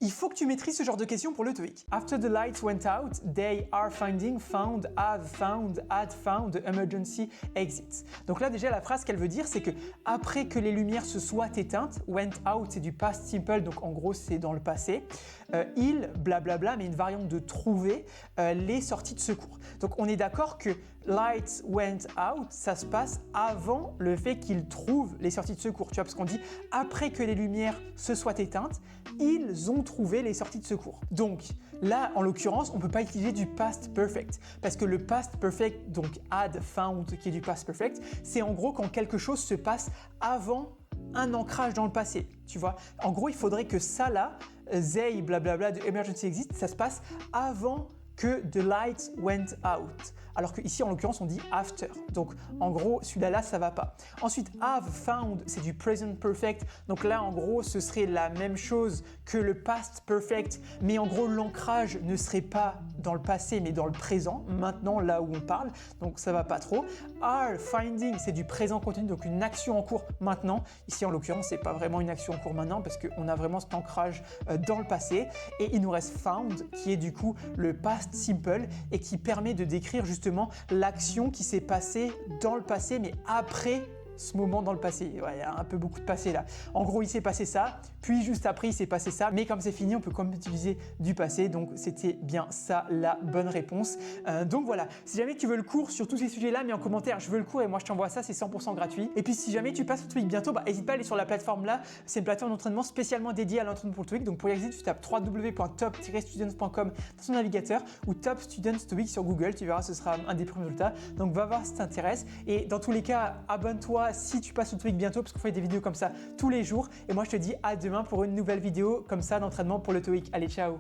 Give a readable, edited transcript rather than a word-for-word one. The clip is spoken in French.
Il faut que tu maîtrises ce genre de questions pour le TOEIC. After the lights went out, they are finding, found, have found, had found the emergency exit. Donc là déjà la phrase qu'elle veut dire c'est que après que les lumières se soient éteintes, went out c'est du past simple donc en gros c'est dans le passé, ils blablabla mais une variante de trouver les sorties de secours. Donc on est d'accord que lights went out ça se passe avant le fait qu'ils trouvent les sorties de secours, tu vois, parce qu'on dit après que les lumières se soient éteintes, ils ont trouvé les sorties de secours. Donc là, en l'occurrence, on ne peut pas utiliser du past perfect parce que le past perfect, donc had, found, qui est du past perfect, c'est en gros quand quelque chose se passe avant un ancrage dans le passé, tu vois. En gros, il faudrait que ça là, they, blablabla, de emergency exit, ça se passe avant que the lights went out. Alors que ici, en l'occurrence, on dit after. Donc, en gros, celui-là, ça va pas. Ensuite, have found, c'est du present perfect. Donc là, en gros, ce serait la même chose que le past perfect. Mais en gros, l'ancrage ne serait pas dans le passé, mais dans le présent. Maintenant, là où on parle. Donc, ça va pas trop. Are finding, c'est du présent continu. Donc, une action en cours maintenant. Ici, en l'occurrence, c'est pas vraiment une action en cours maintenant parce qu'on a vraiment cet ancrage dans le passé. Et il nous reste found, qui est du coup le past simple et qui permet de décrire justement l'action qui s'est passée dans le passé mais après ce moment dans le passé. Ouais, il y a un peu beaucoup de passé là. En gros, il s'est passé ça, puis juste après, il s'est passé ça. Mais comme c'est fini, on peut quand même utiliser du passé. Donc, c'était bien ça la bonne réponse. Donc voilà, si jamais tu veux le cours sur tous ces sujets-là, mets en commentaire, je veux le cours et moi je t'envoie ça, c'est 100% gratuit. Et puis, si jamais tu passes au TOEIC bientôt, n'hésite pas à aller sur la plateforme là. C'est une plateforme d'entraînement spécialement dédiée à l'entraînement pour le TOEIC. Donc, pour y accéder, tu tapes www.top-students.com dans ton navigateur ou Top Students TOEIC sur Google. Tu verras, ce sera un des premiers résultats. Donc, va voir si ça t'intéresse. Et dans tous les cas, abonne-toi si tu passes au TOEIC bientôt parce qu'on fait des vidéos comme ça tous les jours. Et moi, je te dis à demain pour une nouvelle vidéo comme ça d'entraînement pour le TOEIC. Allez, ciao!